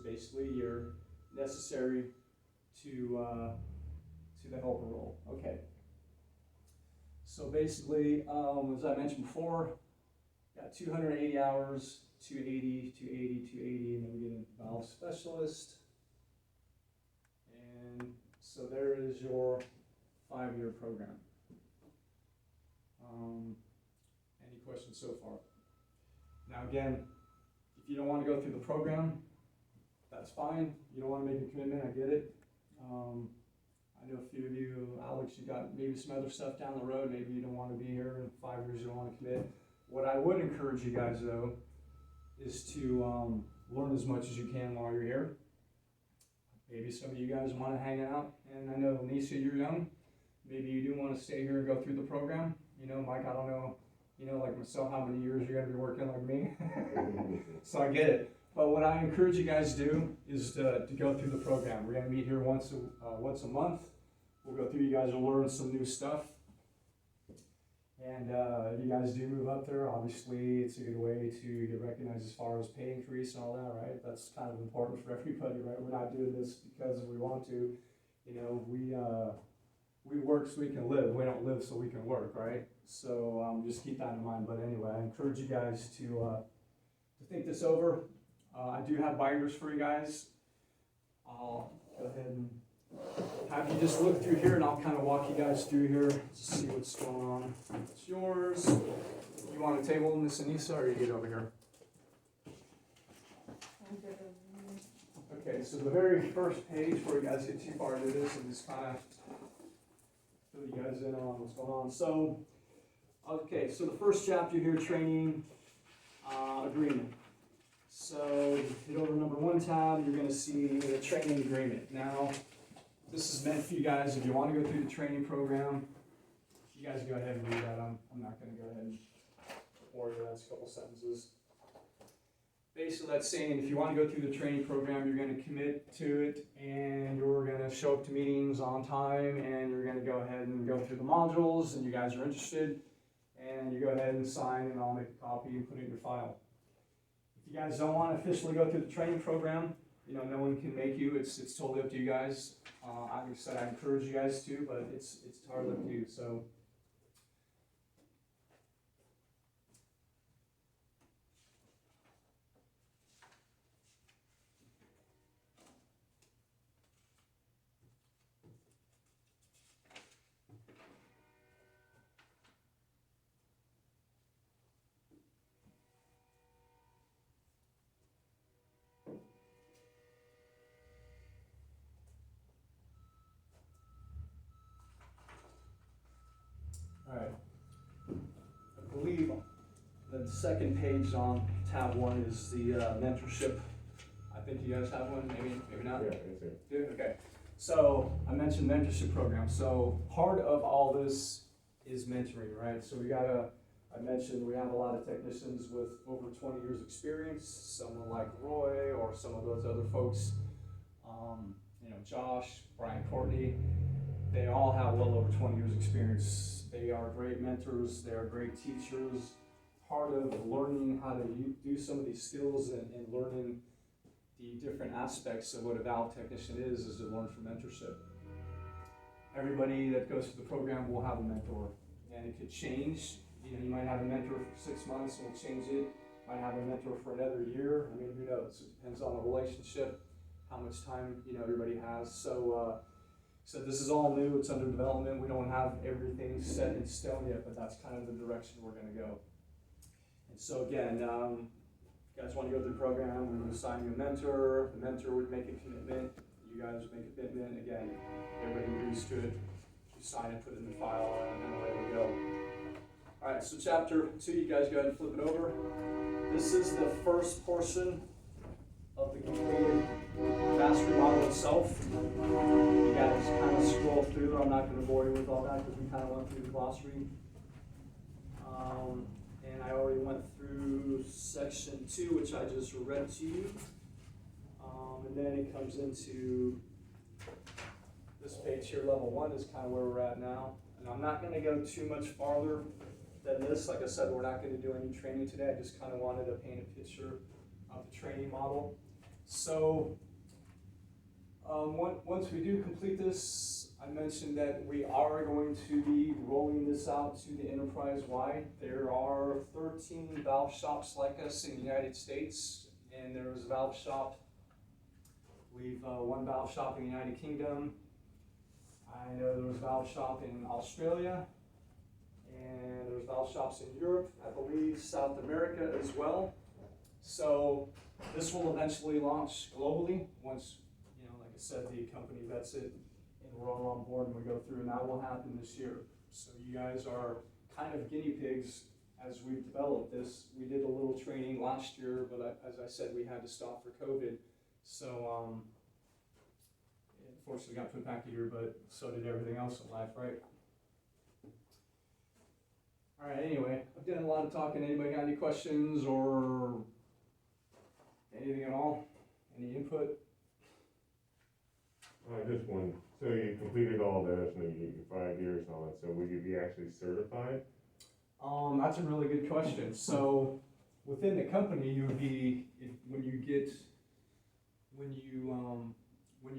basically a year, necessary to the helper role. Okay. So basically, as I mentioned before, got 280 hours, 280, 280, 280, and then we get into valve specialist. And so there is your 5-year program. Any questions so far? Now again, if you don't want to go through the program, that's fine. You don't want to make a commitment, I get it. I know a few of you, Alex, you got maybe some other stuff down the road. Maybe you don't want to be here in 5 years, you don't want to commit. What I would encourage you guys though, is to learn as much as you can while you're here. Maybe some of you guys want to hang out, and I know, Lisa, you're young. Maybe you do want to stay here and go through the program. You know, Mike, I don't know, you know, like myself, how many years you're going to be working like me. So I get it. But what I encourage you guys to do is to go through the program. We're going to meet here once a month. We'll go through, you guys will learn some new stuff. And if you guys do move up there, obviously it's a good way to get recognized as far as pay increase and all that, right? That's kind of important for everybody, right? We're not doing this because we want to. You know, we work so we can live. We don't live so we can work, right? So just keep that in mind. But anyway, I encourage you guys to think this over. I do have binders for you guys. I'll go ahead and have you just look through here, and I'll kind of walk you guys through here to see what's going on. It's yours. You want a table, Miss Anissa, or you get over here? Okay, so the very first page, before you guys get too far into this, and just kind of fill you guys in on what's going on. So, okay, so the first chapter here, training agreement. So, hit over number 1 tab, you're going to see the training agreement. Now, this is meant for you guys if you want to go through the training program. You guys go ahead and read that. I'm not going to go ahead and bore you. That's a couple sentences. Basically, that's saying if you want to go through the training program, you're going to commit to it, and you're going to show up to meetings on time, and you're going to go ahead and go through the modules, and you guys are interested, and you go ahead and sign, and I'll make a copy and put it in your file. If you guys don't want to officially go through the training program, you know, no one can make you. It's totally up to you guys. Like I said, I encourage you guys to, but it's entirely up to you. So. All right, I believe the second page on tab 1 is the mentorship. I think you guys have one, maybe not? Yeah, it's it. Good, okay. So I mentioned mentorship program. So part of all this is mentoring, right? So I mentioned we have a lot of technicians with over 20 years experience, someone like Roy or some of those other folks, you know, Josh, Brian Courtney. They all have well over 20 years experience. They are great mentors, they are great teachers. Part of learning how to do some of these skills and learning the different aspects of what a valve technician is to learn from mentorship. Everybody that goes through the program will have a mentor, and it could change. You know, you might have a mentor for 6 months and we'll change it. Might have a mentor for another year. I mean, who knows? It depends on the relationship, how much time, you know, everybody has. So this is all new, it's under development. We don't have everything set in stone yet, but that's kind of the direction we're going to go. And so again, if you guys want to go through the program, we would assign you a mentor. The mentor would make a commitment. You guys would make a commitment. Again, everybody agrees to it. You sign it, put it in the file, and then away we go. All right, so chapter 2, you guys go ahead and flip it over. This is the first portion of the completed mastery model itself. You guys kind of scroll through. I'm not going to bore you with all that because we kind of went through the glossary. And I already went through section 2, which I just read to you. And then it comes into this page here, level 1 is kind of where we're at now. And I'm not going to go too much farther than this. Like I said, we're not going to do any training today. I just kind of wanted to paint a picture of the training model. So, once we do complete this, I mentioned that we are going to be rolling this out to the enterprise-wide. There are 13 valve shops like us in the United States, and there's a valve shop. We've one valve shop in the United Kingdom. I know there's a valve shop in Australia, and there's valve shops in Europe, I believe South America as well. So this will eventually launch globally once, like I said, the company vets it and we're all on board and we go through, and that will happen this year. So you guys are kind of guinea pigs as we've developed this. We did a little training last year, but as I said, we had to stop for COVID. So unfortunately got put back a year, but so did everything else in life, right? All right, anyway, I've done a lot of talking. Anybody got any questions or anything at all? Any input? Just one. So you completed all this, and you get your 5 years on it, so would you be actually certified? That's a really good question. So within the company, you would be, when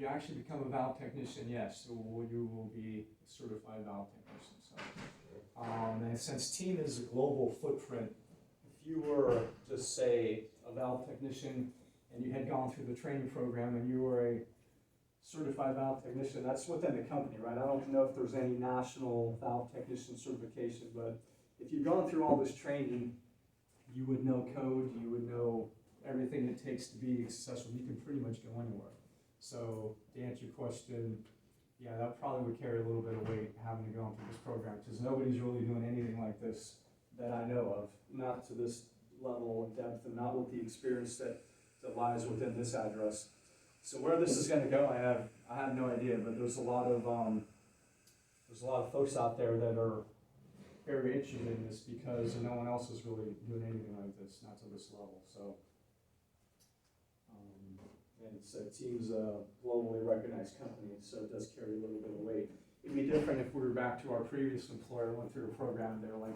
you actually become a valve technician, yes, so you will be a certified valve technician. So, and since team is a global footprint, if you were just say a valve technician and you had gone through the training program and you were a certified valve technician, that's within the company, right? I don't know if there's any national valve technician certification, but if you've gone through all this training, you would know code, you would know everything it takes to be successful. You can pretty much go anywhere. So to answer your question, yeah, that probably would carry a little bit of weight having to go through this program, because nobody's really doing anything like this that I know of, not to this level of depth and not with the experience that lies within this address. So where this is going to go, I have no idea, but there's a lot of folks out there that are very interested in this because no one else is really doing anything like this, not to this level. So. And it's Team's a globally recognized company, so it does carry a little bit of weight. It'd be different if we were back to our previous employer, went through a program, they were like,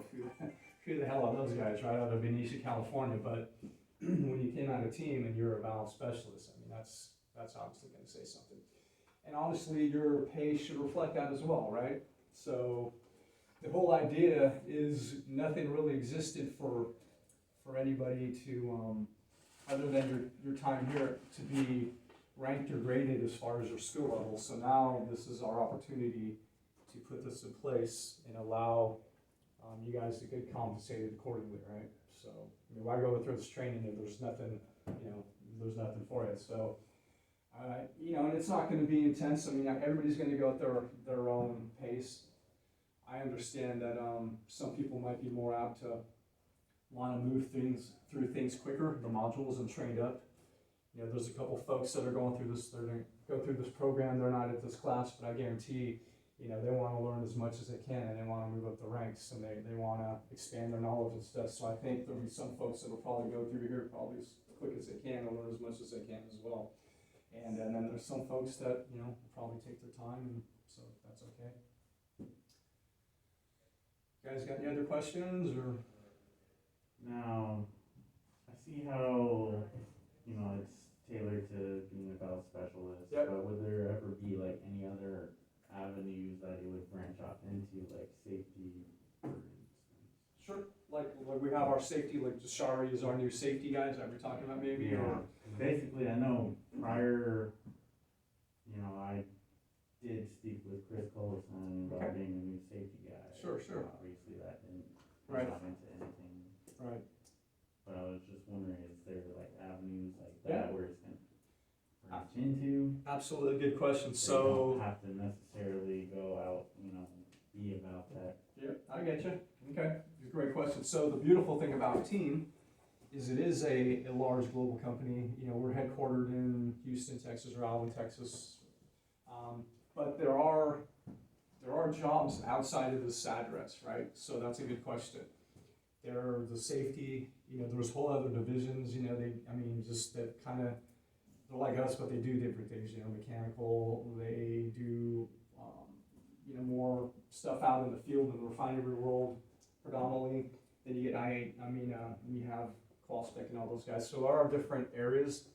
who the hell are those guys, right out of Benicia, California? But when you came out of Team and you're a valve specialist, I mean, that's obviously going to say something. And honestly, your pay should reflect that as well, right? So the whole idea is nothing really existed for anybody to, other than your time here, to be ranked or graded as far as your skill level. So now this is our opportunity to put this in place and allow you guys to get compensated accordingly, right? So, I mean, why go through this training if there's nothing, there's nothing for it? So, and it's not going to be intense. I mean, everybody's going to go at their own pace. I understand that some people might be more apt to want to move through things quicker. The modules and trained up. There's a couple folks that are going through this. They're going to go through this program. They're not at this class, but I guarantee, they want to learn as much as they can, and they want to move up the ranks, and they want to expand their knowledge and stuff. So I think there'll be some folks that will probably go through here probably as quick as they can and learn as much as they can as well. And then there's some folks that will probably take their time, and so that's okay. You guys got any other questions or? Now, I see how, it's tailored to being a valve specialist, Yep. But would there ever be like any other avenues that you would branch off into, like safety, for instance? Sure. Like we have our safety, like Jashari is our new safety guy. Is that what you're talking about maybe? Yeah. Or? Basically, I know prior, I did speak with Chris Collison about being a new safety guy. Sure. Obviously, that didn't Right. come into anything. Right. But I was just wondering, is there like avenues like Yeah. that where it's going to branch into? Absolutely good question. They So don't have to necessarily go out, be about that. yeah, I get you. Okay, great question. So the beautiful thing about Team is it is a large global company. We're headquartered in Houston, Texas, or Alvin, Texas. But there are jobs outside of this address, right? So that's a good question. There's the safety, there's whole other divisions, just that kind of, they're like us, but they do different things, mechanical, they do, more stuff out in the field in the refinery world predominantly. Then you get we have Qualspec and all those guys. So there are different areas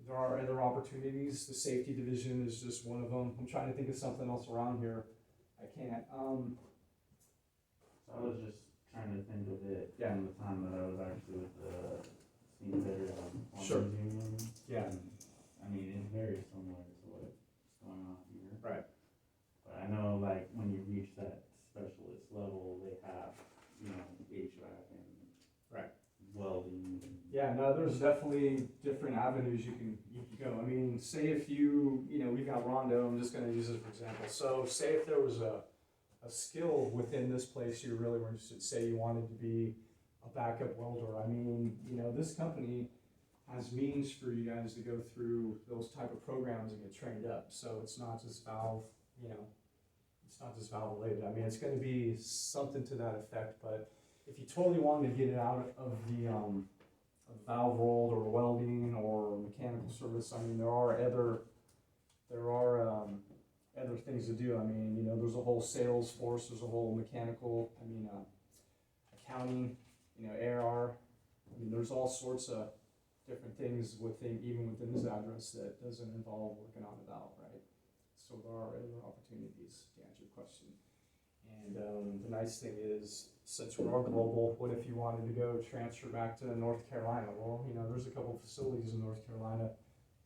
there are other opportunities. The safety division is just one of them. I'm trying to think of something else around here. I can't. So I was just trying to think of it Yeah. from the time that I was actually with the steam fitters on Sure. the union. Yeah. And, I mean, it's very similar to what's going on here. Right. But I know, like, when you reach that specialist level, they have, you know, HVAC and Right. welding. Yeah, no, there's definitely different avenues you can go. I mean, say if we've got Rondo, I'm just gonna use it for example. So say if there was a skill within this place you really were interested, say you wanted to be a backup welder. I mean, this company has means for you guys to go through those type of programs and get trained up. So it's not just valve, it's not just valve related. I mean, it's gonna be something to that effect, but if you totally wanted to get it out of the valve rolled or welding or mechanical service, I mean, there are other things to do. I mean, there's a whole sales force, there's a whole mechanical, accounting, AR. I mean, there's all sorts of different things even within this address that doesn't involve working on a valve, right? So there are other opportunities to answer your question. And the nice thing is, since we're all global, what if you wanted to go transfer back to North Carolina? Well, there's a couple of facilities in North Carolina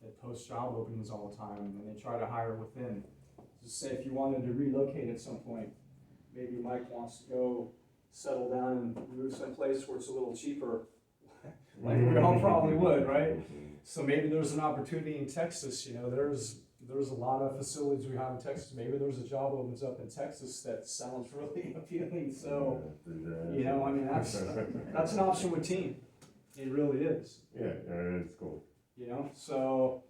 that post job openings all the time, and they try to hire within. Just say if you wanted to relocate at some point, maybe Mike wants to go settle down and move someplace where it's a little cheaper, like we all probably would, right? So maybe there's an opportunity in Texas. There's a lot of facilities we have in Texas. Maybe there's a job opens up in Texas that sounds really appealing. So, I mean, that's an option with team. It really is. Yeah, it's cool. So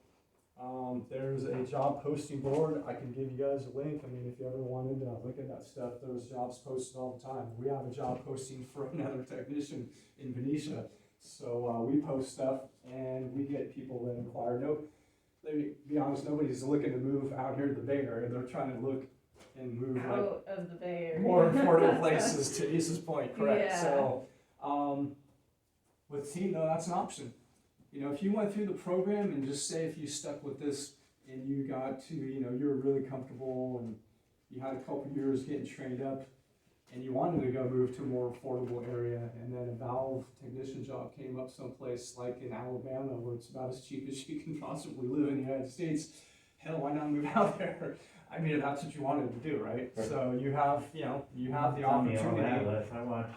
there's a job posting board. I can give you guys a link. I mean, if you ever wanted to look at that stuff, there's jobs posted all the time. We have a job posting for another technician in Venetia. So we post stuff and we get people that inquire. Let me be honest, nobody's looking to move out here to the Bay Area. They're trying to look and move out of the Bay Area. More affordable places, to Isa's point, correct? Yeah. So, with team though, that's an option. If you went through the program and just say if you stuck with this and you got to, you were really comfortable and you had a couple years getting trained up and you wanted to go move to a more affordable area and then a valve technician job came up someplace like in Alabama where it's about as cheap as you can possibly live in the United States, hell, why not move out there? I mean, if that's what you wanted to do, right? So you have the opportunity. Tell me all that, Les. I watch,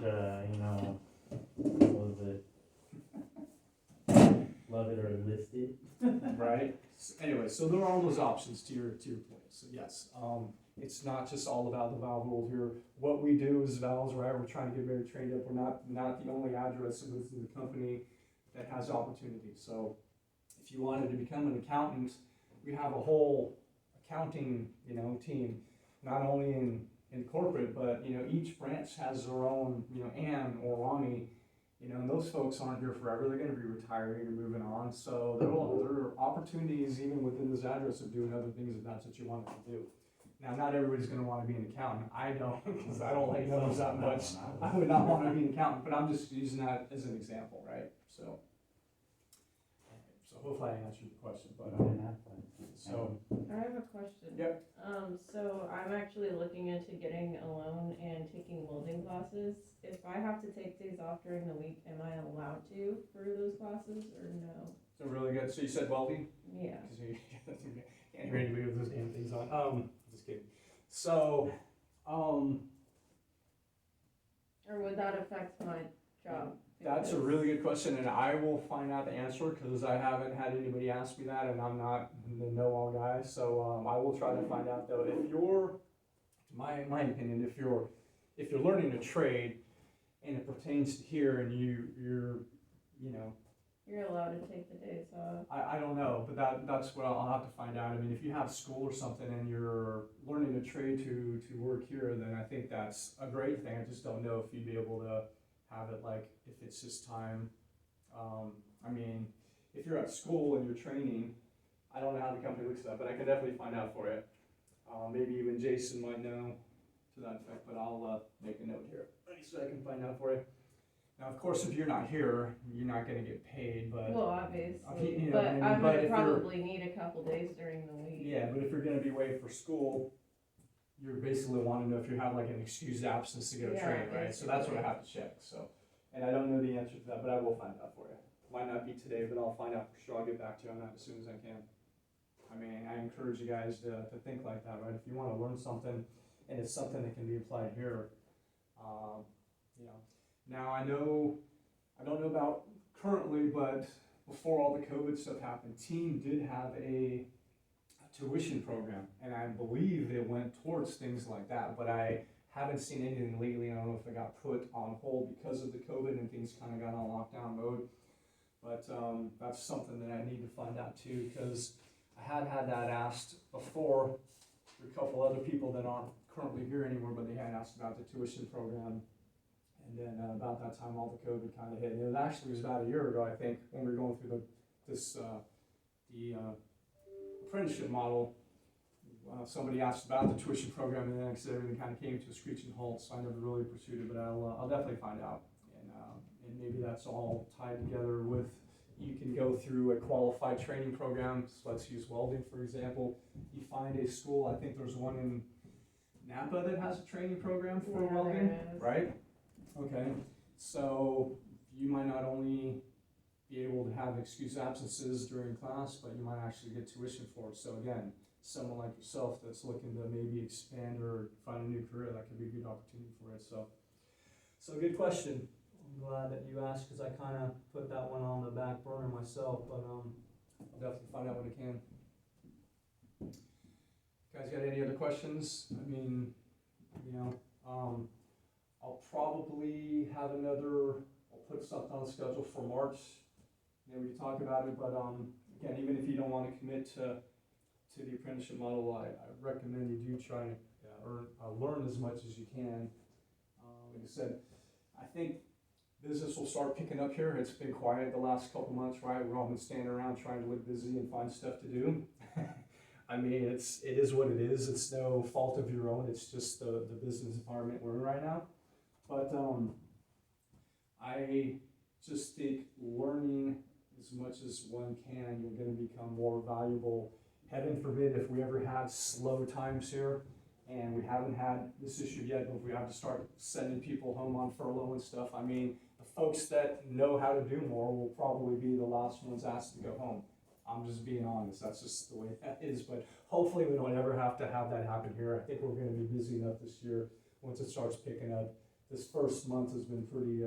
what was it? Love It or Listed. Right? Anyway, so there are all those options to your point. So yes, it's not just all about the valve world here. What we do is valves, right? We're trying to get very trained up. We're not the only address within the company that has opportunities. So if you wanted to become an accountant, we have a whole accounting, team, not only in corporate, but each branch has their own, Ann or Ronnie, and those folks aren't here forever. They're going to be retiring or moving on. So there are opportunities even within this address of doing other things if that's what you wanted to do. Now, not everybody's going to want to be an accountant. I don't, because I don't like numbers that much. I would not want to be an accountant, but I'm just using that as an example, right? So hopefully I answered the question. But so I have a question. Yep. So I'm actually looking into getting a loan and taking welding classes. If I have to take days off during the week, am I allowed to for those classes or no? So really good. So you said welding? Yeah. Because you can't hear anybody with those damn things on. Just kidding. So, Or would that affect my job? that's a really good question, and I will find out the answer because I haven't had anybody ask me that, and I'm not the know-all guy. So I will try to find out though. If you're, my opinion, if you're learning a trade and it pertains to here, and you're allowed to take the days off. I don't know, but that's what I'll have to find out. I mean, if you have school or something and you're learning a trade to work here, then I think that's a great thing. I just don't know if you'd be able to have it like if it's just time. I mean, if you're at school and you're training, I don't know how the company looks at that, but I can definitely find out for you. Maybe even Jason might know to that effect, but I'll make a note here so I can find out for you. Now, of course, if you're not here, you're not gonna get paid, but. Well, obviously, you know but what I mean? I'm But gonna if you're- probably need a couple days during the week. Yeah, but if you're gonna be away for school, you're basically wanting to know if you have like an excused absence to go Yeah, train, right? So that's what I basically. have to check, so. And I don't know the answer to that, but I will find out for you. Might not be today, but I'll find out for sure. I'll get back to you on that as soon as I can. I mean, I encourage you guys to think like that, right? If you wanna learn something and it's something that can be applied here, you know. Now, I don't know about currently, but before all the COVID stuff happened, Team did have a tuition program, and I believe it went towards things like that, but I haven't seen anything lately. I don't know if it got put on hold because of the COVID and things kind of got on lockdown mode. But that's something that I need to find out too, because I had that asked before. A couple other people that aren't currently here anymore, but they had asked about the tuition program. And then about that time, all the COVID kind of hit. And it was about a year ago, I think, when we were going through the apprenticeship model. Somebody asked about the tuition program, and then everything kind of came to a screeching halt. So I never really pursued it, but I'll definitely find out. And maybe that's all tied together with you can go through a qualified training program. So let's use welding for example. You find a school. I think there's one in Napa that has a training program for Yeah, welding, there is. right? Okay, so you might not only be able to have excused absences during class, but you might actually get tuition for it. So again, someone like yourself that's looking to maybe expand or find a new career, that could be a good opportunity for it. So good question. I'm glad that you asked, because I kind of put that one on the back burner myself, but I'll definitely find out when I can. Guys got any other questions? I mean, you know, I'll probably have I'll put something on the schedule for March. Maybe we can talk about it, but again, even if you don't want to commit to the apprenticeship model, I recommend you do try to learn as much as you can. Like I said, I think business will start picking up here. It's been quiet the last couple months, right? We've all been standing around trying to look busy and find stuff to do. I mean, it is what it is. It's no fault of your own. It's just the business environment we're in right now. But I just think learning as much as one can, you're going to become more valuable. Heaven forbid if we ever have slow times here, and we haven't had this issue yet, but if we have to start sending people home on furlough and stuff, I mean, the folks that know how to do more will probably be the last ones asked to go home. I'm just being honest, that's just the way that is, but hopefully we don't ever have to have that happen here. I think we're gonna be busy enough this year once it starts picking up. This first month has been pretty,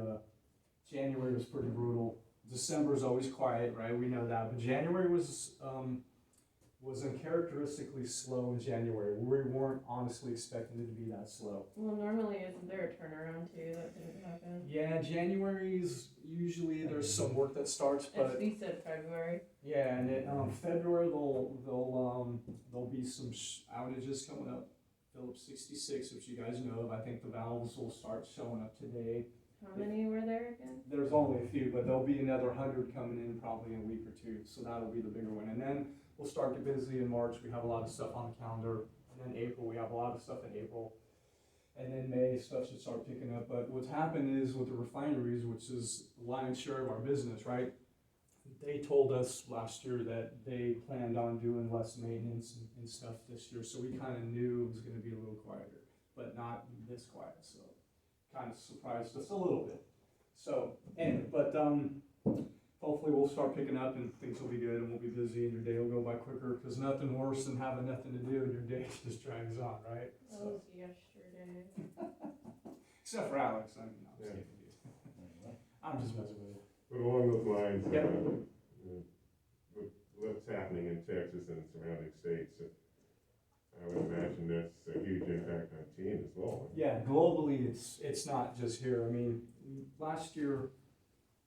January was pretty brutal. December is always quiet, right? We know that, but January was uncharacteristically slow in January. We weren't honestly expecting it to be that slow. Well, normally isn't there a turnaround too? That didn't happen. Yeah, January's usually there's some work that starts, but We said February. yeah, and it, February there'll be some outages coming up. Phillips 66, which you guys know of. I think the valves will start showing up today. How many were there again? There's only a few, but there'll be another 100 coming in probably in a week or two. So that'll be the bigger one. And then we'll start to get busy in March. We have a lot of stuff on the calendar. And then April, we have a lot of stuff in April. And then May, stuff should start picking up. But what's happened is with the refineries, which is the lion's share of our business, right? They told us last year that they planned on doing less maintenance and stuff this year. So we kind of knew it was going to be a little quieter, but not this quiet. So kind of surprised us a little bit. So, anyway, but hopefully we'll start picking up and things will be good and we'll be busy and your day will go by quicker, because nothing worse than having nothing to do and your day just drags on, right? That was yesterday. Except for Alex, I mean, I'm just Yeah. kidding, dude. I'm just messing with you. But along those lines, Yep. with what's happening in Texas and surrounding states, I would imagine that's a huge impact on team as well. Yeah, globally, it's not just here. I mean, last year,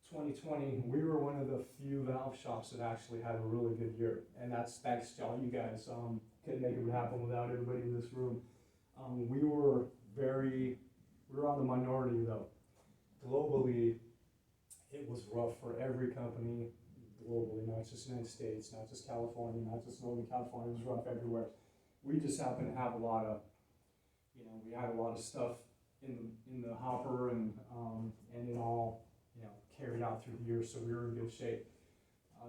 2020, we were one of the few valve shops that actually had a really good year, and that's thanks to all you guys. Couldn't make it happen without everybody in this room. We were on the minority though. Globally, it was rough for every company globally, not just United States, not just California, not just Northern California. It was rough everywhere. We just happened to have a lot of, we had a lot of stuff in the hopper and in all you know, carried out through the year, so we were in good shape.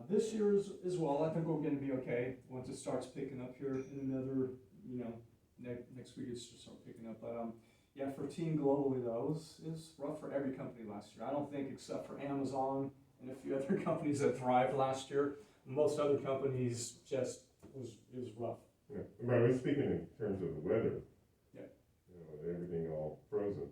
This year as well, I think we're gonna be okay, once it starts picking up here in another, you know, next week it's just start picking up, but, yeah, for team globally though, it was rough for every company last year. I don't think, except for Amazon and a few other companies that thrived last year, most other companies just, it was rough. Yeah, but I was speaking in terms of the weather. Yeah. You know, everything all frozen.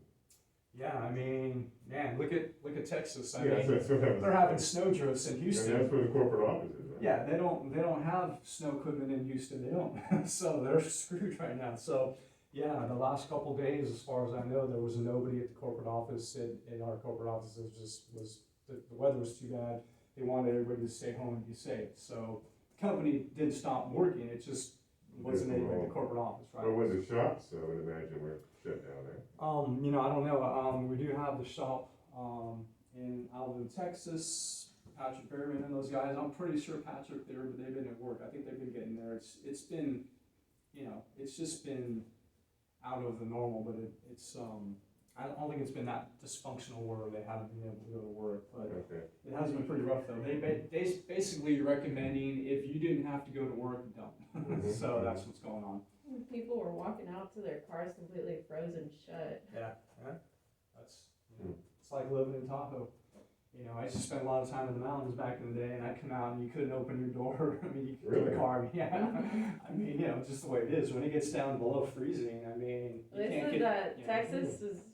Yeah, I mean, man, look at Texas. I Yeah, mean, so that was- they're having snow drifts in And Houston. that's where the corporate office is, right? Yeah, they don't have snow equipment in Houston. They don't, so they're screwed right now. So yeah, the last couple days, as far as I know, there was nobody at the corporate office. In our corporate office, it was the weather was too bad. They wanted everybody to stay home and be safe. So the company didn't stop working. It just wasn't anybody at the corporate office, right? But with the shops, I would imagine we're shut down there. You know, I don't know. We do have the shop in Alvin, Texas. Patrick Behrman and those guys. I'm pretty sure Patrick there, but they've been at work. I think they've been getting there. It's been, you know, it's just been out of the normal, but it's I don't think it's been that dysfunctional where they haven't been able to go to work, but Okay. it has been pretty rough though. They basically recommending if you didn't have to go to work, don't. So that's what's going on. People were walking out to their cars completely frozen shut. Yeah, that's, you know, it's like living in Tahoe. You know, I used to spend a lot of time in the mountains back in the day, and I'd come out and you couldn't open your door. I mean, you could Really? the car. Yeah, I mean, you know, just the way it is. When it gets down below freezing, I mean, you They can't said get. that you know, Texas is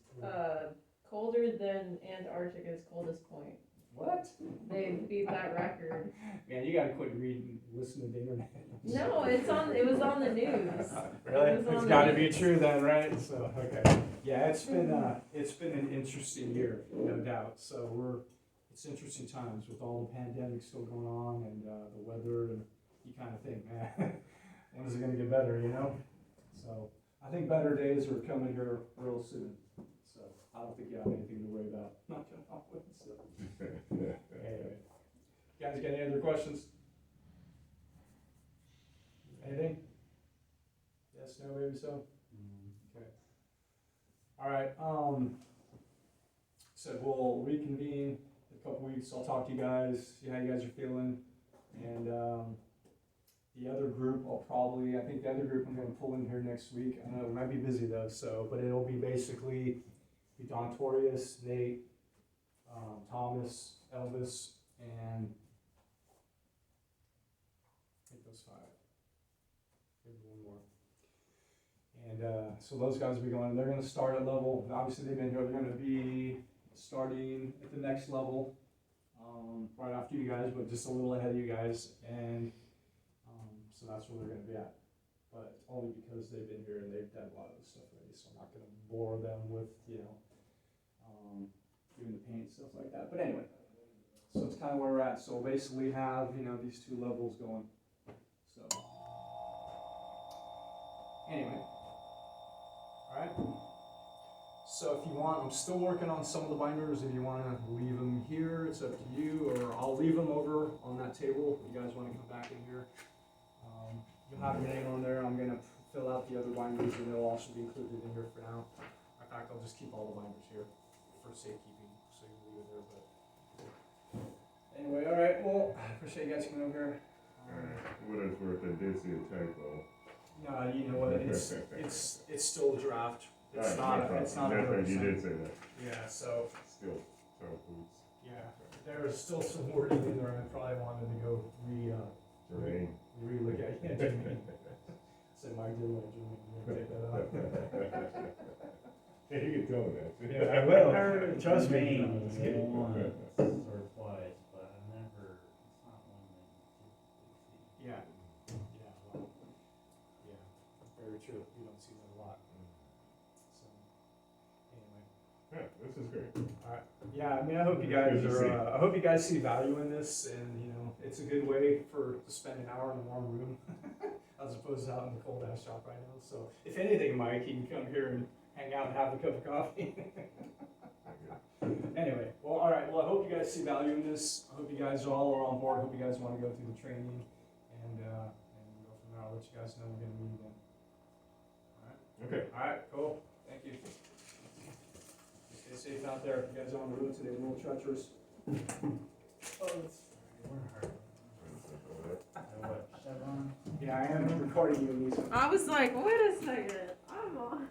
colder than Antarctica's coldest point. What? They beat that record. Man, you gotta quit reading, listening to the internet. No, it was on the news. Really? It was It's on gotta the be news. true then, right? So, okay. Yeah, it's been an interesting year, no doubt. So it's interesting times with all the pandemic still going on and the weather, and you kind of think, man, when is it gonna get better, you know? So I think better days are coming here real soon. So I don't think you have anything to worry about. Not gonna happen. So anyway, you guys got any other questions? Anything? Yes, no, maybe so. Okay. All right. So we'll reconvene in a couple weeks. I'll talk to you guys, see how you guys are feeling, and the other group, I think the other group I'm gonna pull in here next week. I don't know, it might be busy though. So, but it'll be basically Don Torius, Nate, Thomas, Elvis, and I think those five. Maybe one more. And so those guys will be going, they're gonna start at level, obviously they've been here, they're gonna be starting at the next level, right after you guys, but just a little ahead of you guys, and so that's where they're gonna be at. But only because they've been here and they've done a lot of this stuff already, so I'm not gonna bore them with, you know, doing the paint, stuff like that, but anyway. So it's kind of where we're at, so we'll basically have, you know, these two levels going, so. Anyway. Alright. So if you want, I'm still working on some of the binders. If you want to leave them here, it's up to you, or I'll leave them over on that table. If you guys want to come back in here. You'll have your name on there. I'm going to fill out the other binders, and they'll also be included in here for now. In fact, I'll just keep all the binders here for safekeeping, so you can leave it there. But anyway, alright, well, I appreciate you guys coming over here. What it's worth, I did see a typo. No, you know what, it's still a draft. It's not a That's right, you 100%. did say that. Yeah, so, Still, toe boots, yeah, there's still some wording in there, I probably wanted to go Jermaine. re-look at, yeah, Jermaine. Said Mike did like Jermaine, you gonna take that out? Hey, you can tell him that. Yeah, I will, trust me. Once or twice, but I've never, it's not one that you typically see. Yeah, well, yeah, very true, you don't see that a lot. So, anyway. Yeah, this is great. Alright, yeah, I mean, I hope you guys Good to see. I hope you guys see value in this, and, you know, it's a good way to spend an hour in a warm room, as opposed to out in the cold ass shop right now, so, if anything, Mike, you can come here and hang out and have a cup of coffee. Anyway, well, alright, well, I hope you guys see value in this, I hope you guys all are on board, I hope you guys wanna go through the training, and go from there. I'll let you guys know we're gonna meet again. Alright, Okay. alright, cool, thank you. Stay safe. safe out there. You guys are on the road today, a little treacherous. What, Chevron? Yeah, I am recording you, Lisa. I was like, wait a second, I'm on.